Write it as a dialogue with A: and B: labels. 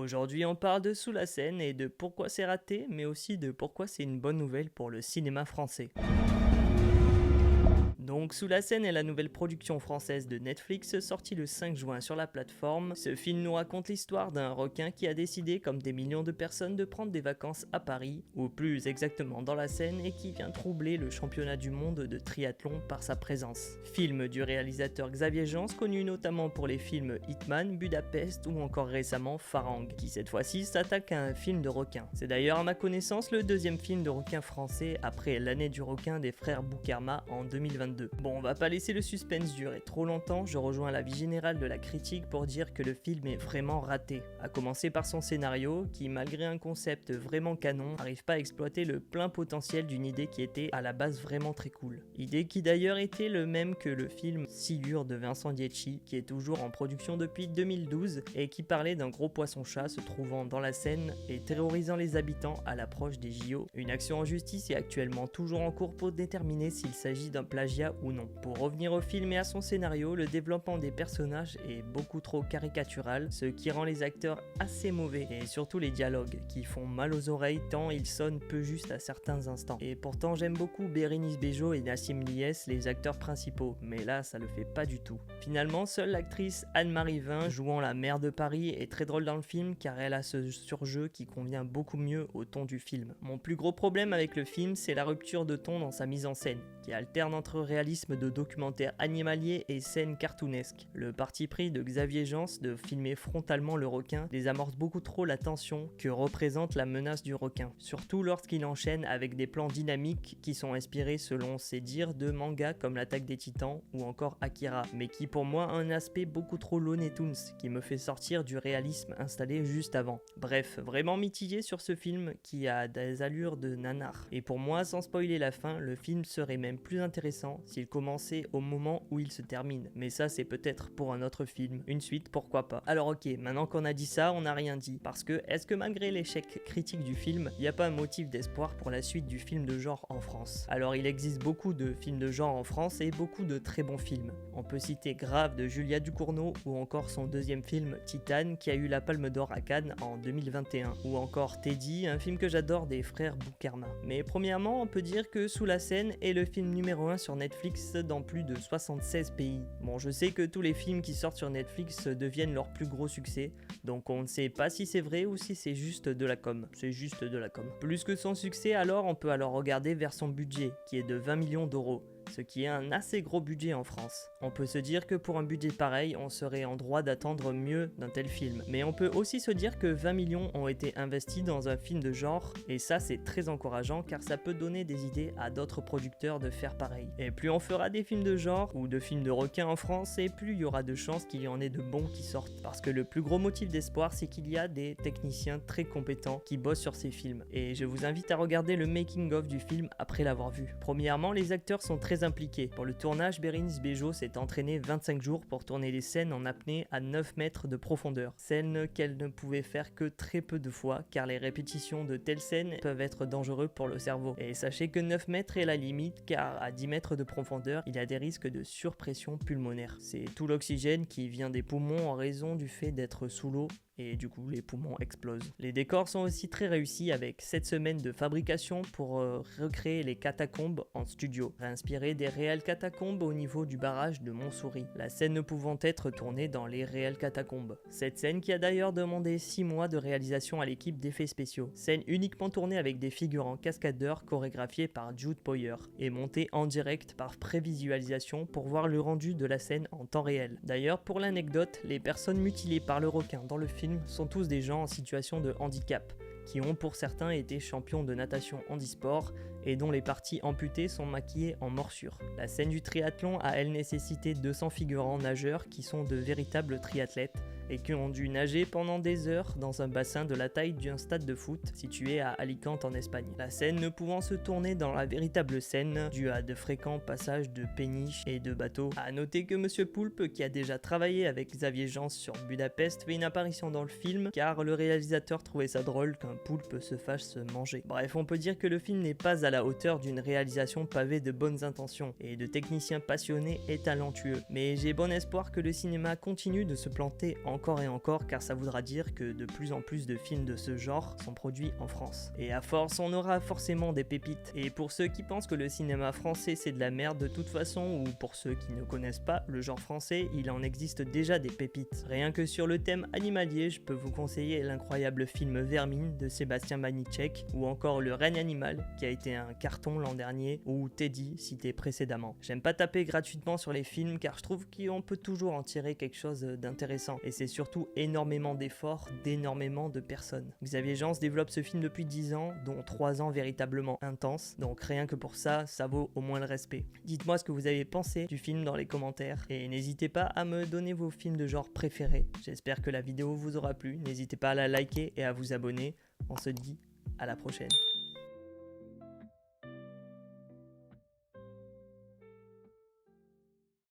A: Aujourd'hui, on parle de Sous la scène et de pourquoi c'est raté, mais aussi de pourquoi c'est une bonne nouvelle pour le cinéma français. Donc, Sous la scène est la nouvelle production française de Netflix sortie le 5 juin sur la plateforme. Ce film nous raconte l'histoire d'un requin qui a décidé, comme des millions de personnes, de prendre des vacances à Paris, ou plus exactement dans la Seine, et qui vient troubler le championnat du monde de triathlon par sa présence. Film du réalisateur Xavier Jeans, connu notamment pour les films Hitman, Budapest ou encore récemment Farang, qui cette fois-ci s'attaque à un film de requin. C'est d'ailleurs à ma connaissance le deuxième film de requin français après L'année du requin des frères Boukarma en 2022. Bon, on va pas laisser le suspense durer trop longtemps, je rejoins l'avis général de la critique pour dire que le film est vraiment raté. À commencer par son scénario, qui malgré un concept vraiment canon, n'arrive pas à exploiter le plein potentiel d'une idée qui était à la base vraiment très cool. Idée qui d'ailleurs était le même que le film Silure de Vincent Dietschy, qui est toujours en production depuis 2012 et qui parlait d'un gros poisson-chat se trouvant dans la Seine et terrorisant les habitants à l'approche des JO. Une action en justice est actuellement toujours en cours pour déterminer s'il s'agit d'un plagiat ou non. Pour revenir au film et à son scénario, le développement des personnages est beaucoup trop caricatural, ce qui rend les acteurs assez mauvais, et surtout les dialogues, qui font mal aux oreilles tant ils sonnent peu justes à certains instants. Et pourtant j'aime beaucoup Bérénice Bejo et Nassim Liès, les acteurs principaux, mais là ça le fait pas du tout. Finalement, seule l'actrice Anne-Marie Vin, jouant la maire de Paris, est très drôle dans le film car elle a ce surjeu qui convient beaucoup mieux au ton du film. Mon plus gros problème avec le film, c'est la rupture de ton dans sa mise en scène, qui alterne entre réalisme de documentaire animalier et scènes cartoonesques. Le parti pris de Xavier Jeans de filmer frontalement le requin désamorce beaucoup trop la tension que représente la menace du requin, surtout lorsqu'il enchaîne avec des plans dynamiques qui sont inspirés selon ses dires de mangas comme l'Attaque des Titans ou encore Akira, mais qui pour moi a un aspect beaucoup trop Looney Tunes qui me fait sortir du réalisme installé juste avant. Bref, vraiment mitigé sur ce film qui a des allures de nanar. Et pour moi, sans spoiler la fin, le film serait même plus intéressant s'il commençait au moment où il se termine. Mais ça, c'est peut-être pour un autre film. Une suite, pourquoi pas. Alors ok, maintenant qu'on a dit ça, on n'a rien dit. Parce que, est-ce que malgré l'échec critique du film, il n'y a pas un motif d'espoir pour la suite du film de genre en France? Alors il existe beaucoup de films de genre en France et beaucoup de très bons films. On peut citer Grave de Julia Ducournau ou encore son deuxième film Titane qui a eu la Palme d'Or à Cannes en 2021. Ou encore Teddy, un film que j'adore des frères Boukarma. Mais premièrement, on peut dire que Sous la scène est le film numéro 1 sur Netflix dans plus de 76 pays. Bon, je sais que tous les films qui sortent sur Netflix deviennent leur plus gros succès, donc on ne sait pas si c'est vrai ou si c'est juste de la com. C'est juste de la com. Plus que son succès, alors on peut alors regarder vers son budget, qui est de 20 millions d'euros. Ce qui est un assez gros budget en France. On peut se dire que pour un budget pareil, on serait en droit d'attendre mieux d'un tel film. Mais on peut aussi se dire que 20 millions ont été investis dans un film de genre, et ça c'est très encourageant car ça peut donner des idées à d'autres producteurs de faire pareil. Et plus on fera des films de genre, ou de films de requins en France, et plus il y aura de chances qu'il y en ait de bons qui sortent. Parce que le plus gros motif d'espoir, c'est qu'il y a des techniciens très compétents qui bossent sur ces films. Et je vous invite à regarder le making of du film après l'avoir vu. Premièrement, les acteurs sont très impliqués. Pour le tournage, Bérénice Bejo s'est entraînée 25 jours pour tourner les scènes en apnée à 9 mètres de profondeur. Scène qu'elle ne pouvait faire que très peu de fois car les répétitions de telles scènes peuvent être dangereuses pour le cerveau. Et sachez que 9 mètres est la limite car à 10 mètres de profondeur, il y a des risques de surpression pulmonaire. C'est tout l'oxygène qui vient des poumons en raison du fait d'être sous l'eau et du coup les poumons explosent. Les décors sont aussi très réussis avec 7 semaines de fabrication pour recréer les catacombes en studio, réinspiré des réelles catacombes au niveau du barrage de Montsouris, la scène ne pouvant être tournée dans les réelles catacombes. Cette scène qui a d'ailleurs demandé 6 mois de réalisation à l'équipe d'effets spéciaux. Scène uniquement tournée avec des figurants cascadeurs chorégraphiés par Jude Poyer et montée en direct par prévisualisation pour voir le rendu de la scène en temps réel. D'ailleurs, pour l'anecdote, les personnes mutilées par le requin dans le film sont tous des gens en situation de handicap, qui ont pour certains été champions de natation handisport et dont les parties amputées sont maquillées en morsure. La scène du triathlon a elle nécessité 200 figurants nageurs qui sont de véritables triathlètes et qui ont dû nager pendant des heures dans un bassin de la taille d'un stade de foot situé à Alicante en Espagne. La scène ne pouvant se tourner dans la véritable scène due à de fréquents passages de péniches et de bateaux. A noter que Monsieur Poulpe, qui a déjà travaillé avec Xavier Jeans sur Budapest, fait une apparition dans le film car le réalisateur trouvait ça drôle qu'un poulpe se fasse se manger. Bref, on peut dire que le film n'est pas à la hauteur d'une réalisation pavée de bonnes intentions et de techniciens passionnés et talentueux. Mais j'ai bon espoir que le cinéma continue de se planter encore encore et encore, car ça voudra dire que de plus en plus de films de ce genre sont produits en France. Et à force, on aura forcément des pépites. Et pour ceux qui pensent que le cinéma français c'est de la merde de toute façon, ou pour ceux qui ne connaissent pas le genre français, il en existe déjà des pépites. Rien que sur le thème animalier, je peux vous conseiller l'incroyable film Vermine de Sébastien Banicek, ou encore Le règne animal, qui a été un carton l'an dernier, ou Teddy, cité précédemment. J'aime pas taper gratuitement sur les films, car je trouve qu'on peut toujours en tirer quelque chose d'intéressant, et c'est surtout énormément d'efforts d'énormément de personnes. Xavier Jeance développe ce film depuis 10 ans, dont 3 ans véritablement intenses, donc rien que pour ça, ça vaut au moins le respect. Dites-moi ce que vous avez pensé du film dans les commentaires, et n'hésitez pas à me donner vos films de genre préférés. J'espère que la vidéo vous aura plu, n'hésitez pas à la liker et à vous abonner. On se dit à la prochaine.